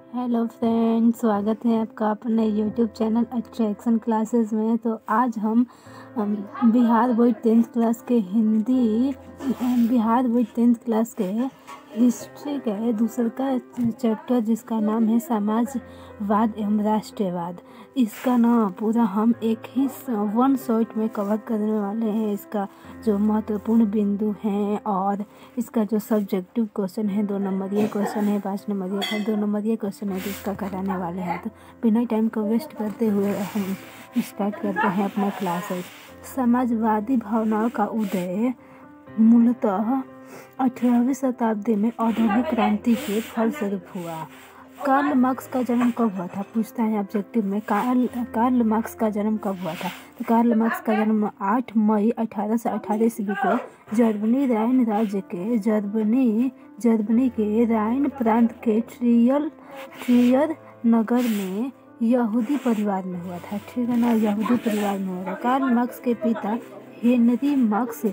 Hello friends, स्वागत है आपका अपने यूट्यूब चैनल अट्रैक्शन क्लासेस में। तो आज हम बिहार बोर्ड 10th क्लास के हिस्ट्री के दूसरे का चैप्टर जिसका नाम है समाजवाद एवं राष्ट्रवाद। इसका ना पूरा हम एक ही वन शॉट में कवर करने वाले हैं। इसका जो महत्वपूर्ण बिंदु हैं और इसका जो सब्जेक्टिव क्वेश्चन है 2 नंबरीय क्वेश्चन है, 5 नंबरीय है, 2 नंबरीय क्वेश्चन है जिसका कराने वाले हैं। तो बिना टाइम को वेस्ट करते हुए हम स्टार्ट करते हैं अपना क्लासेस। समाजवादी भावनाओं का उदय मूलतः 18वीं शताब्दी में औद्योगिक क्रांति के फलस्वरूप हुआ। कार्ल मार्क्स का जन्म कब हुआ था, पूछता है ऑब्जेक्टिव में। कार्ल मार्क्स का जन्म कब हुआ था? तो कार्ल मार्क्स का जन्म 8 मई 1818 ईस्वी को जर्मनी राइन राज्य के जर्मनी के राइन प्रांत के ट्रियर नगर में यहूदी परिवार में हुआ था। ठीक है ना, यहूदी परिवार में हुआ था। कार्ल मार्क्स के पिता हेनरी मार्क्स थे।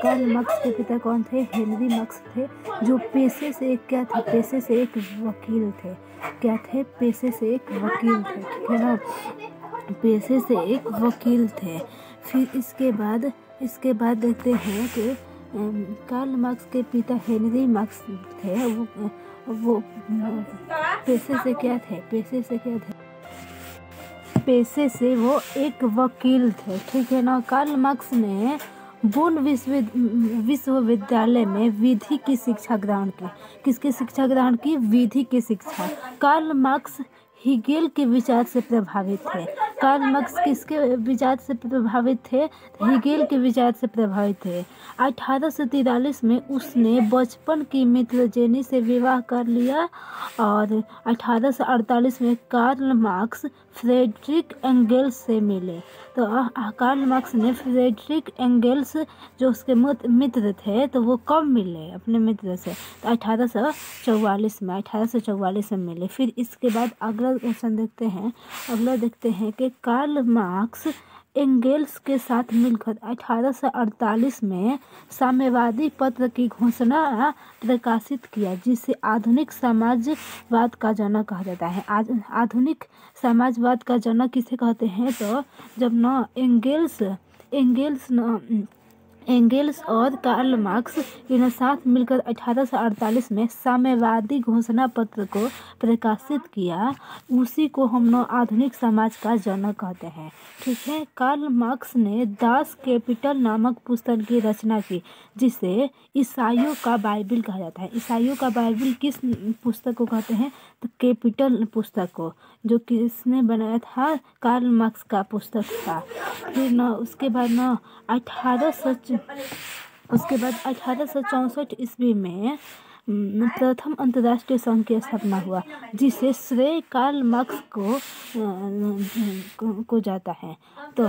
कार्ल मार्क्स के पिता कौन थे? हेनरी मार्क्स थे, जो पेशे से एक क्या थे? पेशे से एक वकील थे। क्या थे? पेशे से एक वकील थे। ठीक है ना, पेशे से एक वकील थे। फिर इसके बाद देखते हैं कि कार्ल मार्क्स के पिता हेनरी मार्क्स थे। वो पेशे से क्या थे? पेशे से वो एक वकील थे। ठीक है ना। कार्ल मार्क्स ने बोन विश्वविद्यालय में विधि की शिक्षा ग्रहण की। किसकी शिक्षा ग्रहण की? विधि की शिक्षा। कार्ल मार्क्स हेगेल के विचार से प्रभावित थे। कार्ल मार्क्स किसके विचार से प्रभावित थे? हेगेल के विचार से प्रभावित थे। 1843 में उसने बचपन की मित्र जेनी से विवाह कर लिया और 1848 में कार्ल मार्क्स फ्रेडरिक एंगेल्स से मिले। तो कार्ल मार्क्स ने फ्रेडरिक एंगेल्स जो उसके मित्र थे, तो वो कब मिले अपने मित्र से? तो 1844 में मिले। फिर इसके बाद अगला क्वेश्चन देखते हैं कि कार्ल मार्क्स एंगेल्स के साथ मिलकर 1848 में साम्यवादी पत्र की घोषणा प्रकाशित किया, जिसे आधुनिक समाजवाद का जनक कहा जाता है। आधुनिक समाजवाद का जनक किसे कहते हैं? तो जब न एंगेल्स और कार्ल मार्क्स इन साथ मिलकर 1848 में साम्यवादी घोषणा पत्र को प्रकाशित किया, उसी को हम लोग आधुनिक समाज का जनक कहते हैं। ठीक है। कार्ल मार्क्स ने दास कैपिटल नामक पुस्तक की रचना की, जिसे ईसाइयों का बाइबिल कहा जाता है। ईसाइयों का बाइबिल किस पुस्तक को कहते हैं? तो कैपिटल पुस्तक को, जो किसने बनाया था? कार्ल मार्क्स का पुस्तक था। फिर उसके बाद 1864 ईस्वी में प्रथम अंतर्राष्ट्रीय संघ की स्थापना हुआ, जिसे श्रेय कार्ल मार्क्स को जाता है। तो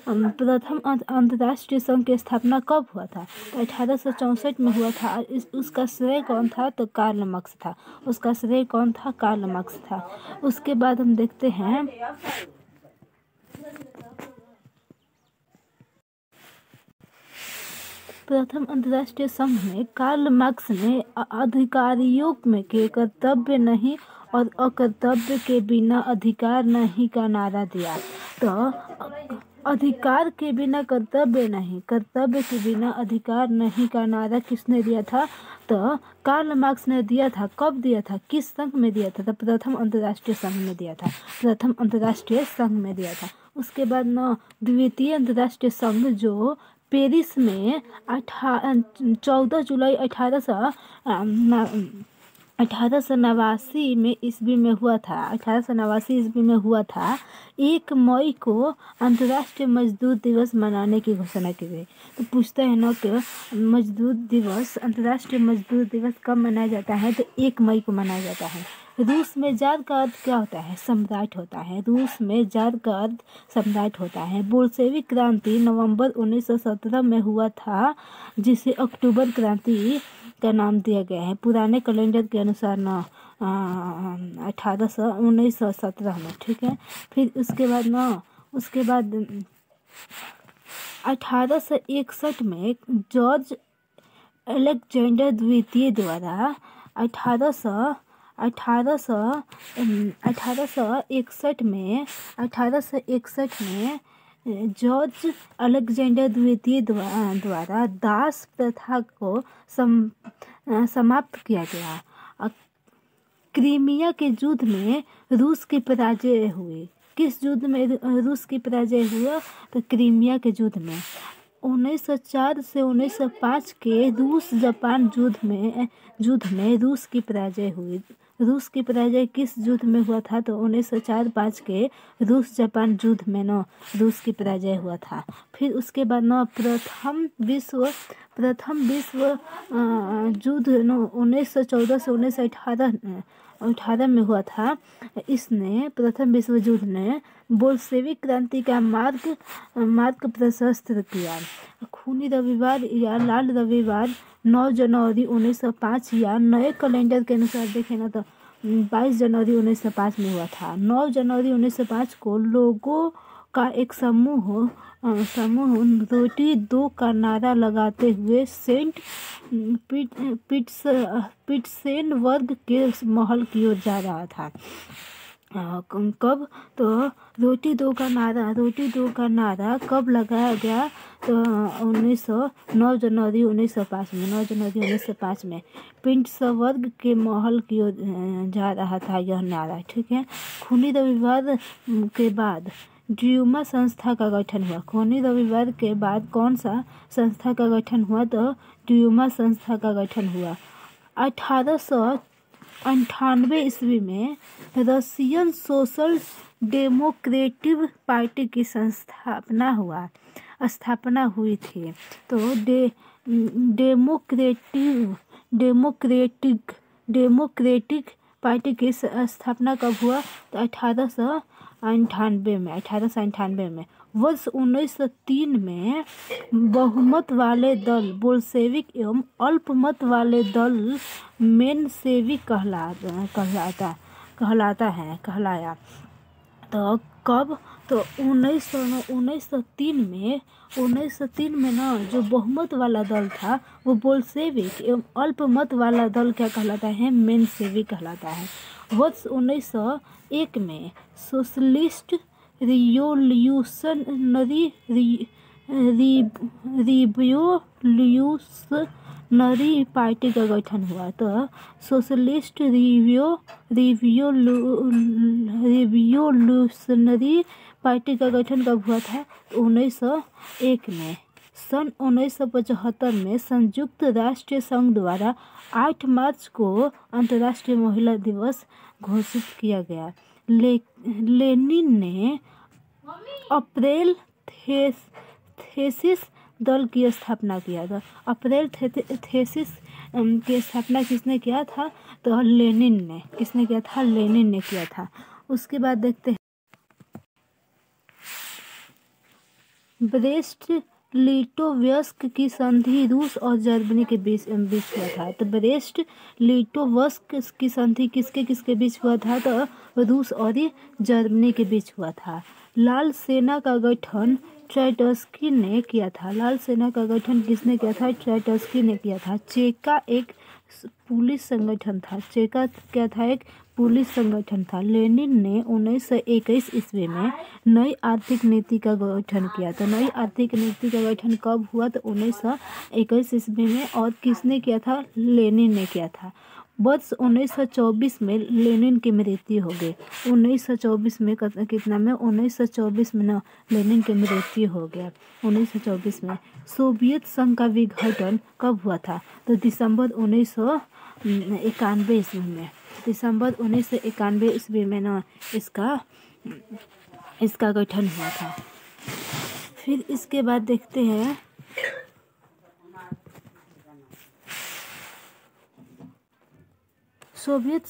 प्रथम अंतर्राष्ट्रीय संघ की स्थापना कब हुआ था? तो 1864 में हुआ था। उसका श्रेय कौन था? तो कार्ल मार्क्स था। कार्ल मार्क्स था। उसके बाद हम देखते हैं प्रथम अंतर्राष्ट्रीय संघ में कार्ल मार्क्स ने अधिकारियों में के कर्तव्य नहीं और अकर्तव्य के बिना अधिकार नहीं का नारा दिया। तो अधिकार के बिना कर्तव्य नहीं, कर्तव्य के बिना अधिकार नहीं का नारा किसने दिया था? तो कार्ल मार्क्स ने दिया था। कब दिया था? किस संघ में दिया था? तो प्रथम अंतर्राष्ट्रीय संघ में दिया था। उसके बाद द्वितीय अंतर्राष्ट्रीय संघ जो पेरिस में 14 जुलाई 1889 में ईस्वी में हुआ था। 1 मई को अंतर्राष्ट्रीय मजदूर दिवस मनाने की घोषणा की गई। तो पूछते हैं ना कि अंतर्राष्ट्रीय मजदूर दिवस कब मनाया जाता है? तो 1 मई को मनाया जाता है। रूस में जार का अर्थ क्या होता है? सम्राट होता है। रूस में जार का अर्थ सम्राट होता है। बोल्शेविक क्रांति नवंबर 1917 में हुआ था, जिसे अक्टूबर क्रांति का नाम दिया गया है पुराने कैलेंडर के अनुसार 1917 में। ठीक है। फिर उसके बाद 1861 में जॉर्ज अलेक्जेंडर द्वितीय द्वारा 1861 में जॉर्ज अलेक्जेंडर द्वितीय द्वारा दास प्रथा को समाप्त किया गया। क्रीमिया के युद्ध में रूस की पराजय हुई। किस युद्ध में रूस की पराजय हुआ? तो क्रीमिया के युद्ध में। 1904 से 1905 के रूस जापान युद्ध में रूस की पराजय हुई। रूस की पराजय किस युद्ध में हुआ था? तो 1904-05 के रूस जापान युद्ध में रूस की पराजय हुआ था। फिर उसके बाद प्रथम विश्व युद्ध 1914 से 1918 में हुआ था। इसने प्रथम विश्व युद्ध ने बोल्शेविक क्रांति का मार्ग प्रशस्त किया। खूनी रविवार या लाल रविवार 9 जनवरी 1905 या नए कैलेंडर के अनुसार देखें ना तो 22 जनवरी 1905 में हुआ था। 9 जनवरी 1905 को लोगों का एक समूह रोटी दो का नारा लगाते हुए सेंट पीटर्सबर्ग के महल की ओर जा रहा था। कब? तो रोटी दो का नारा कब लगाया गया? तो 9 जनवरी 1905 में पीटर्सबर्ग के महल की ओर जा रहा था यह नारा। ठीक है। खूनी रविवार के बाद ड्यूमा संस्था का गठन हुआ। खूनी रविवार के बाद कौन सा संस्था का गठन हुआ? तो ड्यूमा संस्था का गठन हुआ। 1898 ईस्वी में रशियन सोशल डेमोक्रेटिक पार्टी की स्थापना हुई थी। तो डेमोक्रेटिक पार्टी की स्थापना कब हुआ? तो 1898 में। वर्ष 1903 में बहुमत वाले दल बोल्शेविक एवं अल्पमत वाले दल मेनशेविक कहलाया। तो कब? तो 1903 में ना जो बहुमत वाला दल था वो बोल्शेविक एवं अल्पमत वाला दल क्या कहलाता है? मेनशेविक कहलाता है। वर्ष 1901 में सोशलिस्ट रिवॉल्यूशनरी पार्टी का गठन हुआ। तो सोशलिस्ट रिवॉल्यूशनरी पार्टी का गठन कब हुआ था? 1901 में। सन 1975 में संयुक्त राष्ट्र संघ द्वारा 8 मार्च को अंतर्राष्ट्रीय महिला दिवस घोषित किया गया। लेनिन ने अप्रैल थेसिस दल की स्थापना किया था। अप्रैल थेसिस की स्थापना किसने किया था? तो लेनिन ने। किसने किया था? लेनिन ने किया था। उसके बाद देखते हैं ब्रेस्ट लिटोवस्क की संधि रूस और जर्मनी के बीच हुआ था। तो ब्रेस्ट लिटोवस्क की संधि किसके बीच हुआ था? तो रूस और जर्मनी के बीच हुआ था। लाल सेना का गठन ट्राइटस्की ने किया था। लाल सेना का गठन किसने किया था? ट्राइटस्की ने किया था। चेका एक पुलिस संगठन था। चेका क्या था? एक पुलिस संगठन था। लेनिन ने 1921 ईस्वी में नई आर्थिक नीति का गठन किया। तो नई आर्थिक नीति का गठन कब हुआ? तो 1921 ईस्वी में। और किसने किया था? लेनिन ने किया था। वर्ष 1924 में लेनिन की मृत्यु हो गई। 1924 में कितना में? 1924 में ना लेनिन की मृत्यु हो गया। 1924 में। सोवियत संघ का विघटन कब हुआ था? तो दिसंबर 1991 ईस्वी में। दिसंबर 1991 ईस्वी में ना इसका गठन हुआ था। फिर इसके बाद देखते हैं सोवियत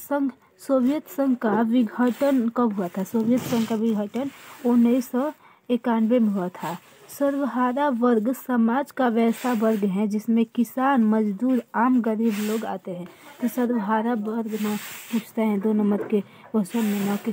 संघ का विघटन कब हुआ था? सोवियत संघ का विघटन 1991 में हुआ था। सर्वहारा वर्ग समाज का वैसा वर्ग है जिसमें किसान, मजदूर, आम गरीब लोग आते हैं। तो सर्वहारा वर्ग ना पूछते हैं 2 नंबर के क्वेश्चन में ना कि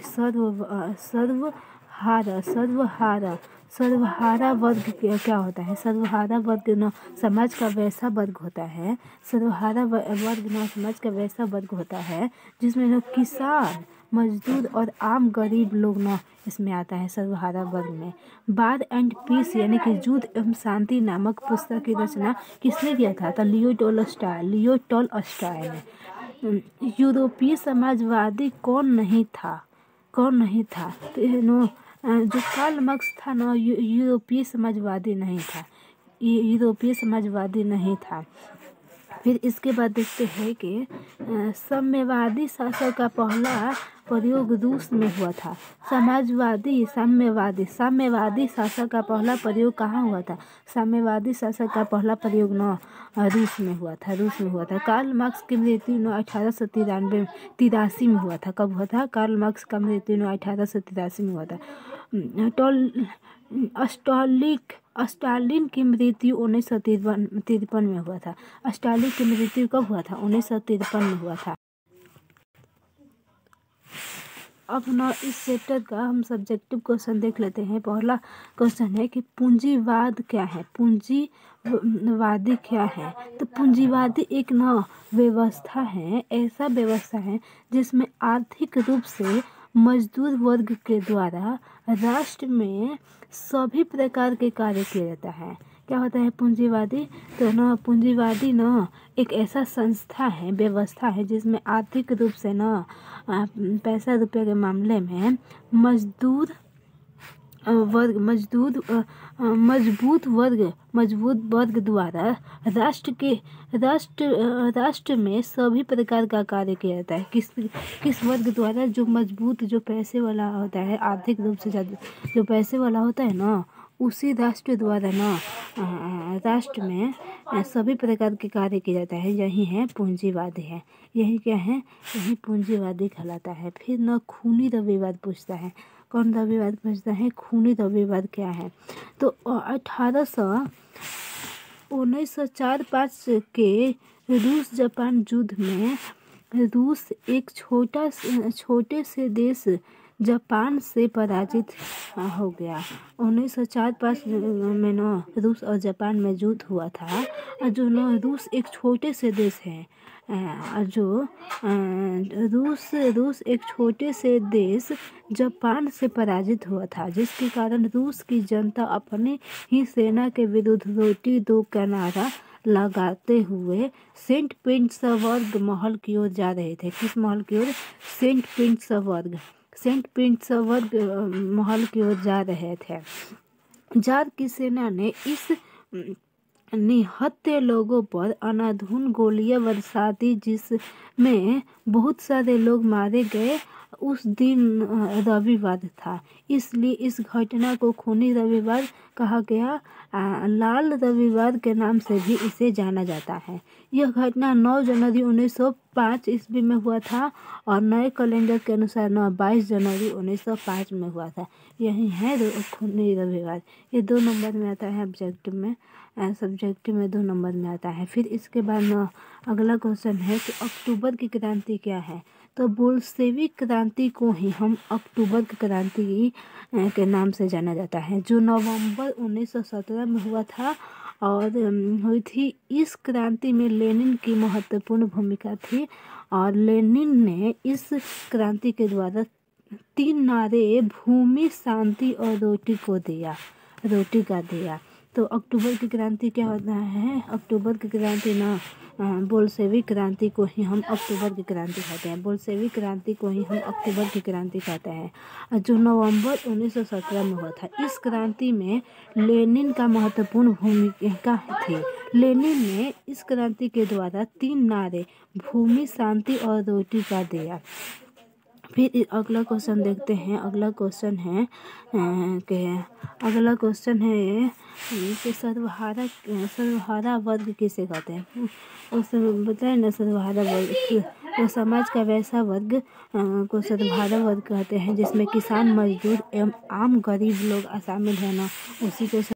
सर्वहारा सर्वहारा वर्ग क्या होता है? सर्वहारा वर्ग न समाज का वैसा वर्ग होता है, सर्वहारा वर्ग न समाज का वैसा वर्ग होता है जिसमें न किसान, मजदूर और आम गरीब लोग न इसमें आता है। सर्वहारा वर्ग में वार एंड पीस यानी कि युद्ध एवं शांति नामक पुस्तक की रचना किसने किया था? तो लियो टॉलस्टॉय ने। यूरोपीय समाजवादी कौन नहीं था? तो जो कार्ल मार्क्स था ना, यूरोपीय समाजवादी नहीं था, यूरोपीय समाजवादी नहीं था। फिर इसके बाद देखते हैं कि साम्यवादी शासन का पहला प्रयोग रूस में हुआ था। साम्यवादी शासन का पहला प्रयोग कहाँ हुआ था? साम्यवादी शासन का पहला प्रयोग रूस में हुआ था। कार्ल मार्क्स की मृत्यु 1883 में हुआ था। कब हुआ था? कार्ल मार्क्स का मृत्यु 1883 में हुआ था। स्टालिन की मृत्यु 1953 में हुआ था। स्टालिन की मृत्यु कब हुआ था? 1953 में हुआ था। अब ना इस चैप्टर का हम सब्जेक्टिव क्वेश्चन देख लेते हैं। पहला क्वेश्चन है कि पूंजीवाद क्या है? पूंजीवादी क्या है? तो पूंजीवादी एक न व्यवस्था है, ऐसा व्यवस्था है जिसमें आर्थिक रूप से मजदूर वर्ग के द्वारा राष्ट्र में सभी प्रकार के कार्य किया जाता है। क्या होता है पूंजीवादी? तो न पूंजीवादी न एक ऐसा संस्था है, व्यवस्था है जिसमें आर्थिक रूप से न पैसा रुपये के मामले में मजबूत वर्ग द्वारा राष्ट्र में सभी प्रकार का कार्य किया जाता है। किस वर्ग द्वारा? जो मजबूत, जो पैसे वाला होता है, आर्थिक रूप से जो पैसे वाला होता है ना, उसी राष्ट्र द्वारा ना राष्ट्र में सभी प्रकार के कार्य किया जाता है। यही है पूंजीवादी है। यही क्या है? यही पूंजीवादी कहलाता है। फिर न खूनी रविवाद पूछता है। कौन रविवाद पूछता है? खूनी रविवाद क्या है? तो 1904-5 के रूस जापान युद्ध में रूस एक छोटे से देश जापान से पराजित हो गया। 1904-5 में न रूस और जापान में युद्ध हुआ था। जो न रूस एक छोटे से देश है, रूस एक छोटे से देश जापान से पराजित हुआ था, जिसके कारण रूस की जनता अपनी ही सेना के विरुद्ध रोटी दो का नारा लगाते हुए सेंट पीटर्सबर्ग महल की ओर जा रहे थे। किस महल की ओर? सेंट पीटर्सबर्ग महल की ओर जा रहे थे। जार की सेना ने इस निहत्थे लोगों पर अंधाधुंध गोलियां बरसा दी, जिसमें बहुत सारे लोग मारे गए। उस दिन रविवार था, इसलिए इस घटना को खूनी रविवार कहा गया। लाल रविवार के नाम से भी इसे जाना जाता है। यह घटना 9 जनवरी 1905 ईस्वी में हुआ था और नए कैलेंडर के अनुसार 22 जनवरी 1905 में हुआ था। यही है खूनी रविवार। ये 2 नंबर में आता है सब्जेक्टिव में 2 नंबर में आता है। फिर इसके बाद अगला क्वेश्चन है कि अक्टूबर की क्रांति क्या है? तो बोल्शेविक क्रांति को ही हम अक्टूबर की क्रांति के नाम से जाना जाता है, जो नवंबर 1917 में हुआ था और हुई थी। इस क्रांति में लेनिन की महत्वपूर्ण भूमिका थी और लेनिन ने इस क्रांति के द्वारा 3 नारे भूमि, शांति और रोटी का दिया। तो अक्टूबर की क्रांति क्या होता है? अक्टूबर की क्रांति बोल्शेविक क्रांति को ही हम अक्टूबर की क्रांति कहते हैं। बोल्शेविक क्रांति को ही हम अक्टूबर की क्रांति कहते हैं, जो नवंबर 1917 में हुआ था। इस क्रांति में लेनिन का महत्वपूर्ण भूमिका थी। लेनिन ने इस क्रांति के द्वारा 3 नारे भूमि, शांति और रोटी का दिया। फिर अगला क्वेश्चन देखते हैं। अगला क्वेश्चन है कि सर्वहारा वर्ग किसे कहते हैं? उसमें बताए ना, सर्वहारा वर्ग तो समाज का वैसा वर्ग को सर्वहारा वर्ग कहते हैं जिसमें किसान, मजदूर एवं आम गरीब लोग शामिल है ना, उसी को